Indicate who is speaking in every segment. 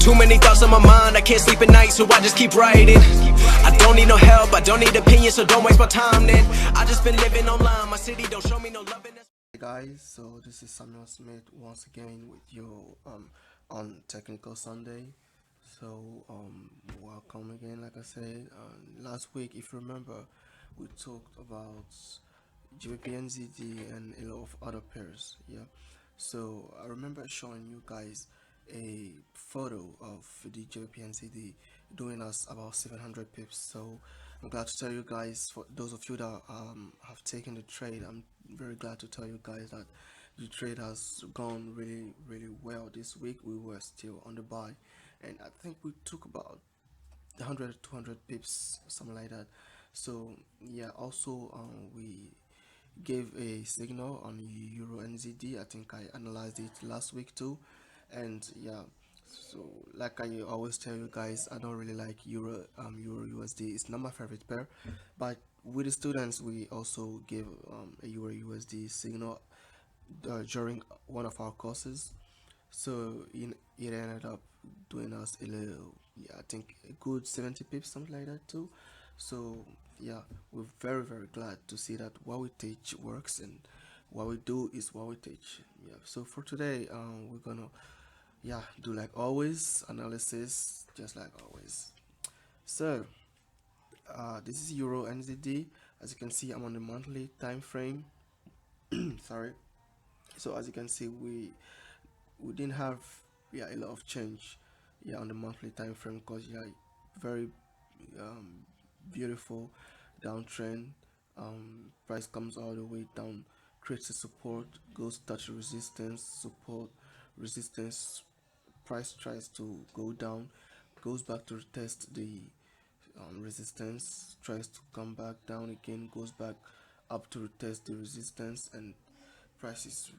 Speaker 1: Too many thoughts on my mind, I can't sleep at night, so I just keep writing. I don't need no help, I don't need opinions, so don't waste my time then. I just been living online, my city don't show me no love.
Speaker 2: Hey guys, so this is Samuel Smith once again with you on Technical Sunday. So welcome again. Like I said last week, if you remember, we talked about GBPNZD and a lot of other pairs. Yeah, so I remember showing you guys a photo of the GBPNZD doing us about 700 pips. So I'm glad to tell you guys, for those of you that have taken the trade, I'm very glad to tell you guys that the trade has gone really well this week. We were still on the buy, and I think we took about 100 200 pips, something like that. So yeah, also we gave a signal on EURNZD. I think I analyzed it last week too, and yeah, so like I always tell you guys, I don't really like Euro USD. It's not my favorite pair, but with the students we also gave a Euro USD signal during one of our courses. So it ended up doing us a little, yeah, I think a good 70 pips, something like that too. So yeah, we're very glad to see that what we teach works, and what we do is what we teach. Yeah, so for today we're gonna, yeah, do like always analysis, just like always. So this is Euro NZD. As you can see, I'm on the monthly time frame. Sorry. So as you can see, we didn't have, yeah, a lot of change, yeah, on the monthly time frame, because yeah, very um, beautiful downtrend. Price comes all the way down, creates a support, goes touch resistance, support, resistance. Price tries to go down, goes back to test the resistance, tries to come back down again, goes back up to test the resistance, and price is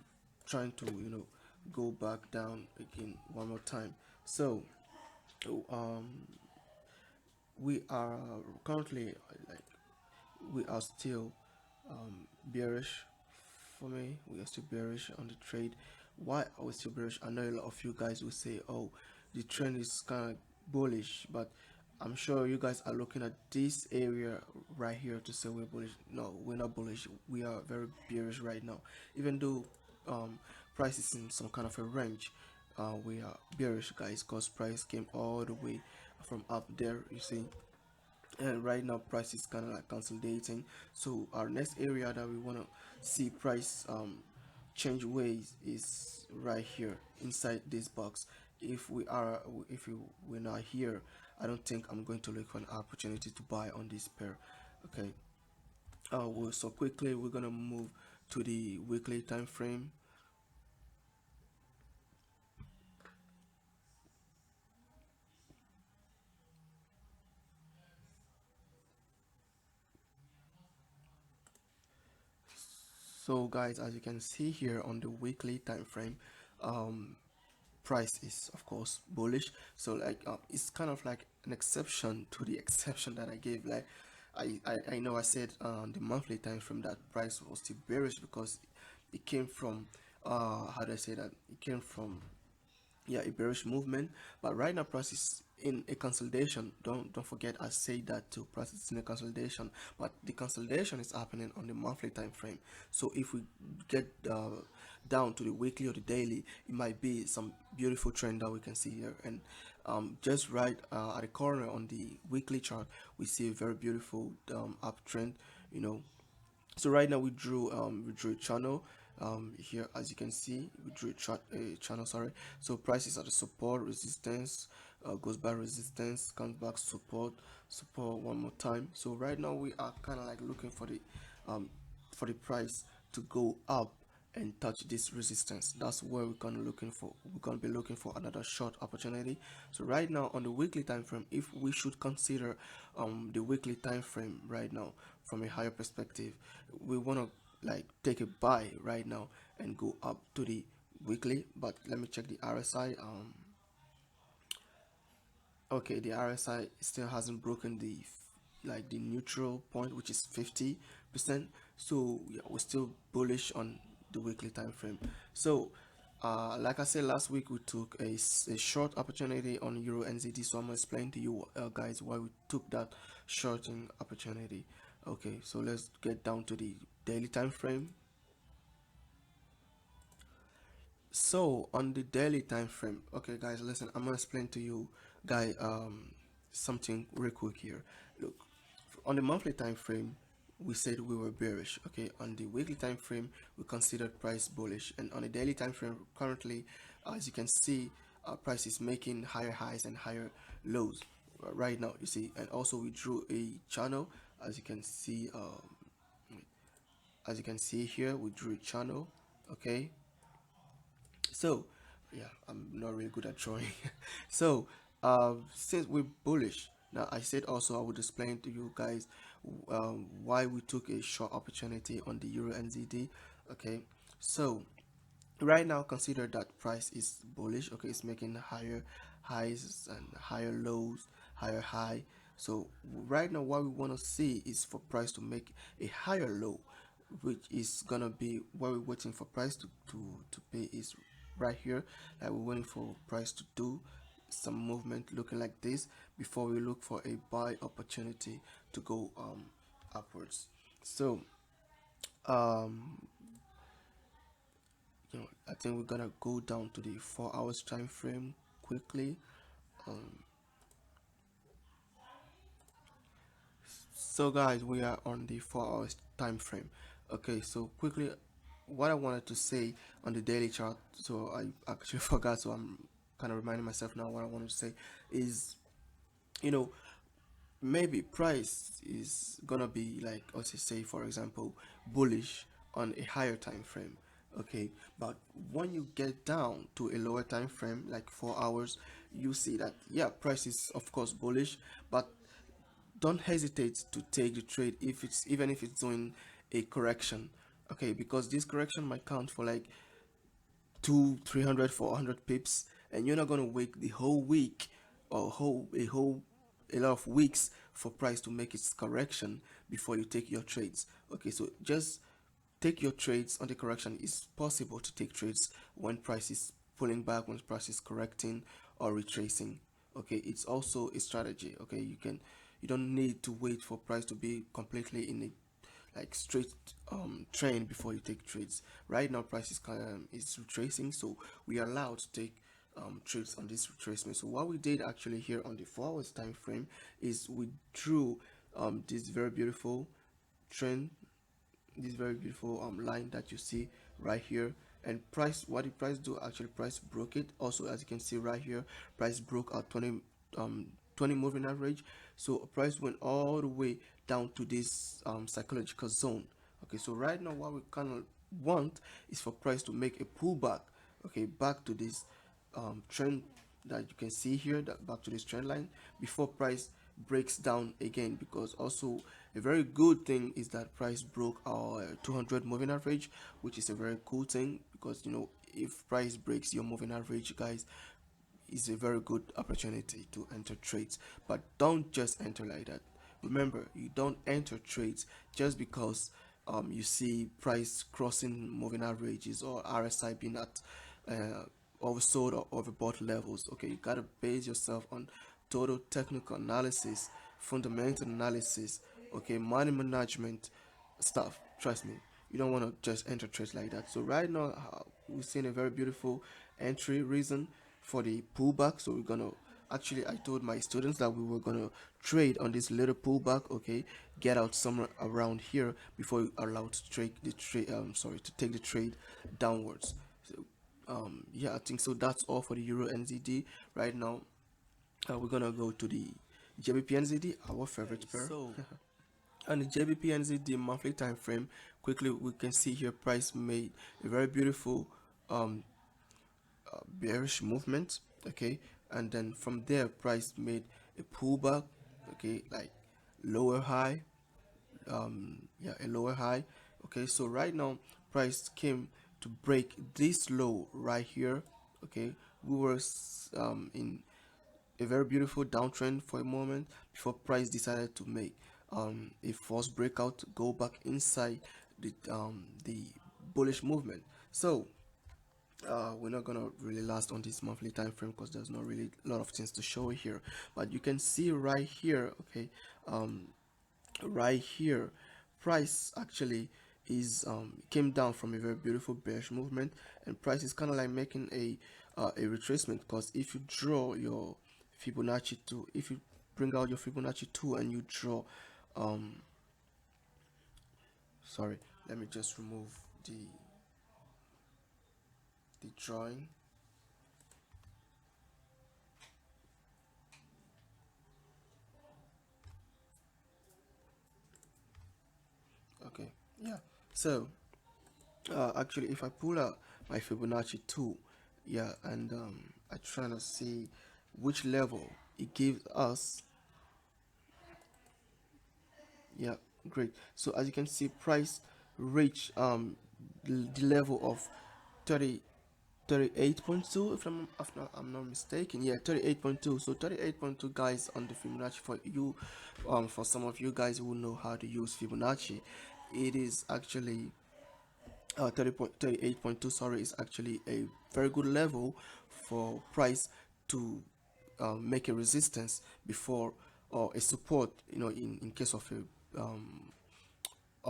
Speaker 2: trying to, go back down again one more time. So um we are currently, like, we are still bearish. For me, we are still bearish on the trade. Why are we still bearish? I know a lot of you guys will say, oh, the trend is kind of bullish, but I'm sure you guys are looking at this area right here to say we're bullish. No, we're not bullish. We are very bearish right now. Even though price is in some kind of a range, we are bearish, guys, because price came all the way from up there, you see, and right now price is kind of like consolidating. So our next area that we want to see price change ways is right here inside this box. If we're not here, I don't think I'm going to look for an opportunity to buy on this pair. Okay, so quickly we're gonna move to the weekly time frame. So guys, as you can see here on the weekly time frame, price is of course bullish. So like it's kind of like an exception to the exception that I gave. Like I know I said on the monthly time frame that price was still bearish because it came from how do I say that, it came from, yeah, a bearish movement. But right now price is in a consolidation. Don't forget I say that too. Price is in a consolidation, but the consolidation is happening on the monthly time frame. So if we get down to the weekly or the daily, it might be some beautiful trend that we can see here. And just right at the corner on the weekly chart, we see a very beautiful uptrend, you know. So right now we drew a channel here. As you can see, we drew a channel, sorry. So price is at the support, resistance, goes back resistance, comes back support, support one more time. So right now we are kind of like looking for the price to go up and touch this resistance. That's where we're gonna be looking for another short opportunity. So right now on the weekly time frame, if we should consider the weekly time frame right now from a higher perspective, we want to like take a buy right now and go up to the weekly. But let me check the RSI. Okay, the RSI still hasn't broken the the neutral point, which is 50%. So yeah, we're still bullish on the weekly time frame. So Like I said last week, we took a short opportunity on EURNZD, so I'm gonna explain to you guys why we took that shorting opportunity. Okay, so let's get down to the daily time frame. So on the daily time frame, okay guys, listen, I'm gonna explain to you guys something real quick here. Look, on the monthly time frame, we said we were bearish. Okay, on the weekly time frame, we considered price bullish, and on the daily time frame, currently, as you can see, price is making higher highs and higher lows right now. You see, and also we drew a channel, as you can see. As you can see here, we drew a channel. Okay, so yeah, I'm not really good at drawing. So since we're bullish now, I said also I would explain to you guys why we took a short opportunity on the EURNZD. Okay, so right now consider that price is bullish. Okay, it's making higher highs and higher lows, higher high. So right now what we want to see is for price to make a higher low, which is gonna be what we're waiting for price to pay is right here. Like we're waiting for price to do some movement looking like this before we look for a buy opportunity to go upwards. So um I think we're gonna go down to the 4 hours time frame quickly. So guys, we are on the 4 hours time frame. Okay, so quickly, what I wanted to say on the daily chart, so I actually forgot, so I'm kind of reminding myself now what I wanted to say is, you know, maybe price is gonna be like, let's say for example, bullish on a higher time frame. Okay, but when you get down to a lower time frame like 4 hours, you see that yeah, price is of course bullish, but don't hesitate to take the trade if it's even if it's doing a correction. Okay, because this correction might count for like 300 400 pips, and you're not going to wait the whole week or a lot of weeks for price to make its correction before you take your trades. Okay, so just take your trades on the correction. It's possible to take trades when price is pulling back, when price is correcting or retracing. Okay, it's also a strategy. Okay, you don't need to wait for price to be completely in a like straight trend before you take trades. Right now price is retracing, so we are allowed to take trades on this retracement. So what we did actually here on the 4 hours time frame is we drew this very beautiful trend, this very beautiful line that you see right here. And price, what did price do? Actually price broke it also, as you can see right here. Price broke our 20 moving average, so price went all the way down to this psychological zone. Okay, so right now what we kind of want is for price to make a pullback, okay, back to this trend that you can see here, that back to this trend line before price breaks down again. Because also a very good thing is that price broke our 200 moving average, which is a very cool thing, because if price breaks your moving average, guys, is a very good opportunity to enter trades. But don't just enter like that. Remember, you don't enter trades just because you see price crossing moving averages or RSI being at oversold or overbought levels. Okay, you gotta base yourself on total technical analysis, fundamental analysis, okay, money management stuff. Trust me, you don't want to just enter trades like that. So right now we're seeing a very beautiful entry reason for the pullback. So we're gonna, actually I told my students that we were gonna trade on this little pullback. Okay, get out somewhere around here before you are allowed to trade the trade, to take the trade downwards. So yeah, I think so that's all for the EURNZD right now. We're gonna go to the GBPNZD, our favorite pair. So on the GBPNZD monthly time frame, quickly we can see here price made a very beautiful bearish movement. Okay, and then from there price made a pullback. Okay, like lower high, yeah, a lower high. Okay, so right now price came to break this low right here. Okay, we were in a very beautiful downtrend for a moment before price decided to make a false breakout, go back inside the bullish movement. So we're not gonna really last on this monthly time frame because there's not really a lot of things to show here, but you can see right here, okay, um, right here, price actually is came down from a very beautiful bearish movement, and price is kind of like making a retracement, because if you draw your Fibonacci 2, if you bring out your Fibonacci 2 and you draw, um sorry, let me just remove the drawing. Okay, yeah. So actually, if I pull out my Fibonacci 2, yeah, and I try to see which level it gives us. Yeah, great. So as you can see, price reach the level of 30 38.2, if I'm not mistaken. Yeah, 38.2. So 38.2, guys, on the Fibonacci, for you, for some of you guys who know how to use Fibonacci, it is actually 38.2, sorry, is actually a very good level for price to make a resistance before, or a support, in case of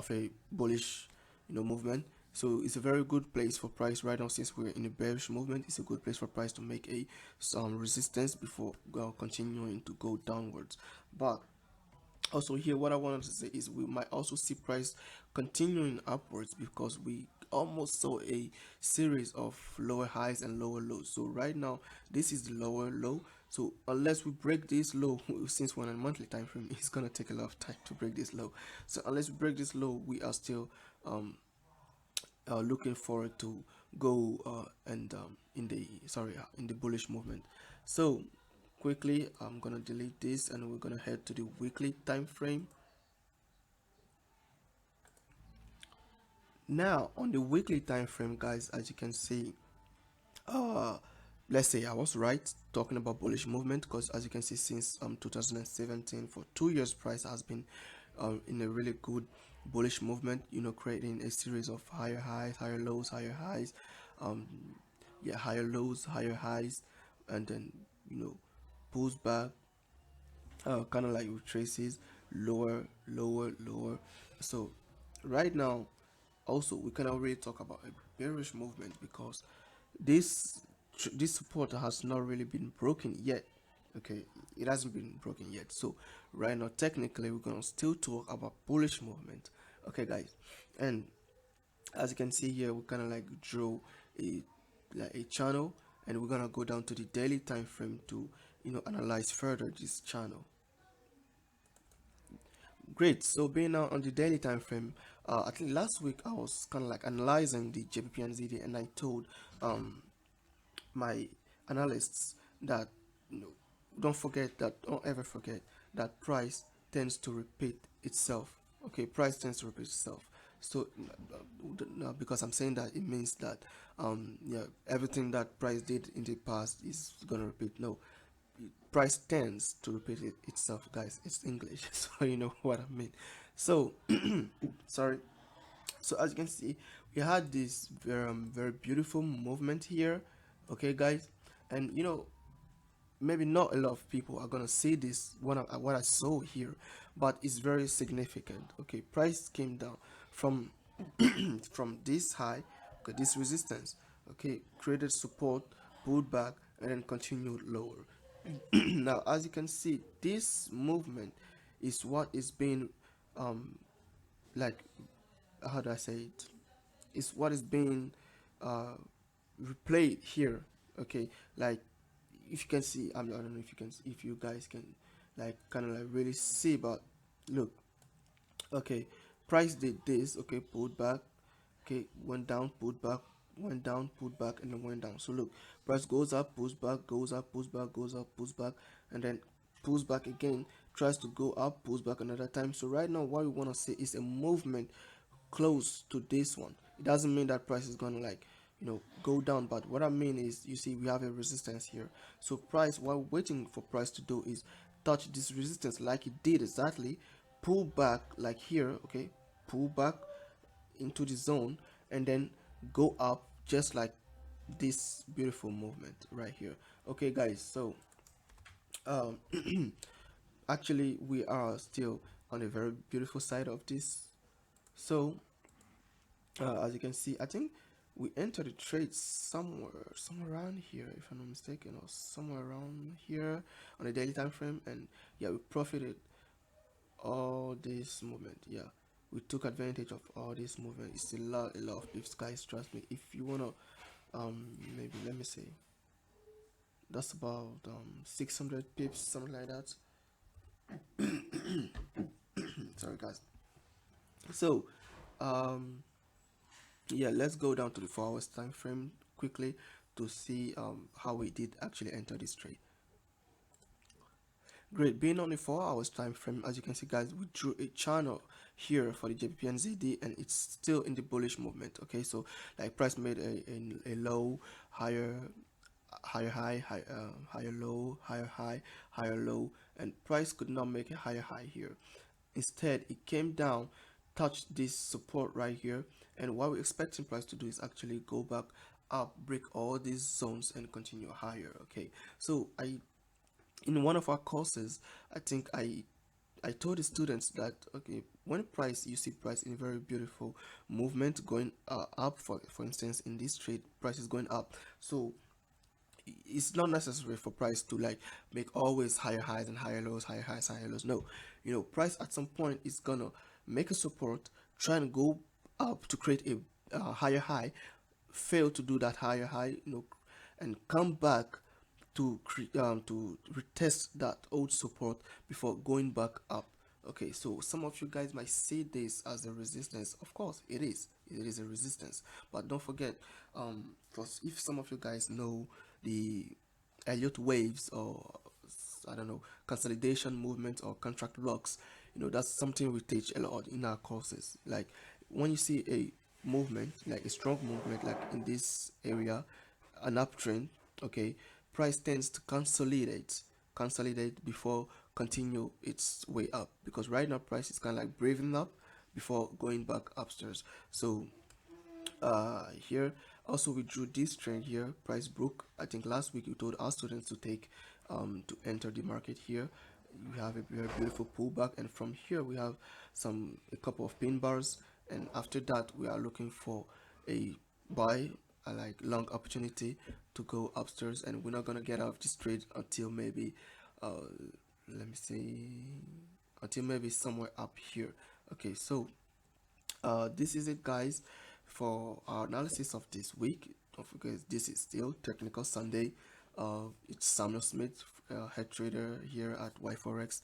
Speaker 2: a bullish, movement. So it's a very good place for price right now. Since we're in a bearish movement, it's a good place for price to make a some resistance before continuing to go downwards. But also here, what I wanted to say is we might also see price continuing upwards, because we almost saw a series of lower highs and lower lows. So right now, this is the lower low. So unless we break this low, since we're on a monthly time frame, it's gonna take a lot of time to break this low. So unless we break this low, we are still looking forward to go and in the in the bullish movement. So quickly, I'm gonna delete this and we're gonna head to the weekly time frame. Now on the weekly time frame, guys, as you can see, uh let's say I was right talking about bullish movement, because as you can see, since 2017, for 2 years, price has been in a really good bullish movement, creating a series of higher highs, higher lows, higher highs, um yeah, higher lows, higher highs, and then, pulls back, kind of like retraces, lower, lower, lower. So right now, also, we cannot really talk about a bearish movement, because this this support has not really been broken yet. Okay, it hasn't been broken yet. So right now, technically, we're gonna still talk about bullish movement. Okay, guys, and as you can see here, we kind of like draw a a channel, and we're gonna go down to the daily time frame to analyze further this channel. Great. So being now on the daily time frame, I think last week I was kind of like analyzing the GBPNZD, and I told my analysts that, don't ever forget that price tends to repeat itself. Okay, price tends to repeat itself. So because I'm saying that, it means that yeah, everything that price did in the past is gonna repeat. No, price tends to repeat itself, guys. It's English, so you know what I mean. So sorry. So as you can see, we had this very beautiful movement here. Okay, guys, and maybe not a lot of people are gonna see this, what I saw here, but it's very significant. Okay, price came down from from this high, okay, this resistance, okay, created support, pulled back, and then continued lower. Now as you can see, this movement is what is being like, how do I say it, is what is being uh replayed here. Okay, like, if you can see, I don't know if you can, if you guys can, like, kind of like really see, but look, okay, price did this, okay, pulled back, okay, went down, pulled back, went down, pulled back, and then went down. So look, price goes up, pulls back, goes up, pulls back, goes up, pulls back, and then pulls back again, tries to go up, pulls back another time. So right now, what we want to see is a movement close to this one. It doesn't mean that price is gonna, like, go down, but what I mean is, you see, we have a resistance here. So price, what we're waiting for price to do is touch this resistance, like it did exactly, pull back like here, okay, pull back into the zone, and then go up, just like this beautiful movement right here. Okay guys, so um actually we are still on a very beautiful side of this. So as you can see, I think we entered the trade somewhere around here, if I'm not mistaken, or somewhere around here on the daily time frame, and yeah, we profited all this movement. Yeah, we took advantage of all this movement. It's a lot of pips, guys, trust me. If you wanna maybe let me say that's about 600 pips, something like that. Sorry guys. So um yeah, let's go down to the 4 hours time frame quickly to see how we did actually enter this trade. Great, being on the 4 hours time frame, as you can see guys, we drew a channel here for the GBPNZD and it's still in the bullish movement. Okay, so like price made a low, higher high, higher low, higher high, higher low, and price could not make a higher high here. Instead, it came down, touched this support right here, and what we're expecting price to do is actually go back up, break all these zones, and continue higher. Okay, so in one of our courses, I think I told the students that okay, when price you see price in very beautiful movement going up, for instance in this trade price is going up, so it's not necessary for price to like make always higher highs and higher lows, higher highs, higher lows. No, you know, price at some point is gonna make a support, try and go up to create a higher high, fail to do that higher high, you know, and come back to retest that old support before going back up. Okay, so some of you guys might see this as a resistance. Of course it is a resistance, but don't forget, because if some of you guys know the Elliott waves, or I don't know, consolidation movement or contract blocks, you know, that's something we teach a lot in our courses. Like when you see a movement, like a strong movement like in this area, an uptrend, okay, price tends to consolidate before continue its way up, because right now price is kind of like braving up before going back upstairs. So here also we drew this trend here, price broke. I think last week we told our students to take to enter the market here. We have a very beautiful pullback, and from here we have a couple of pin bars, and after that we are looking for a buy, a like long opportunity to go upstairs, and we're not gonna get out of this trade until maybe let me see, until maybe somewhere up here. Okay, so this is it guys for our analysis of this week. Don't forget, this is still Technical Sunday. It's Samuel Smith, head trader here at Forex,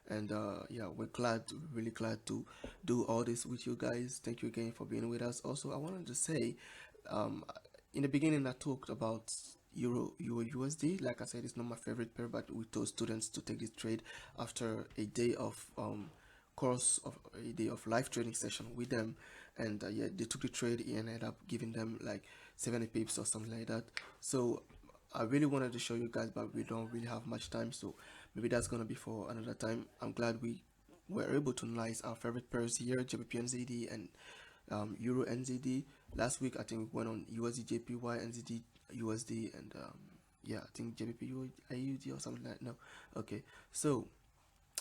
Speaker 2: and yeah, we're really glad to do all this with you guys. Thank you again for being with us. Also, I wanted to say, um, in the beginning I talked about Euro USD. Like I said, it's not my favorite pair, but we told students to take this trade after a day of course of a day of live trading session with them, and yeah, they took the trade and ended up giving them like 70 pips or something like that. So I really wanted to show you guys, but we don't really have much time, so maybe that's gonna be for another time. I'm glad we were able to analyze our favorite pairs here, GBPNZD and EURNZD. Last week I think we went on USD JPY, NZD USD, and yeah, I think JBP AUD or something like that. No, okay, so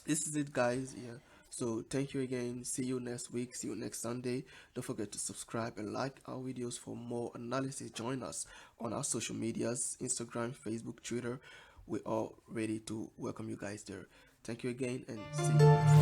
Speaker 2: this is it guys. Yeah, so thank you again, see you next week, see you next Sunday. Don't forget to subscribe and like our videos for more analysis. Join us on our social medias, Instagram, Facebook, Twitter. We're all ready to welcome you guys there. Thank you again, and see you.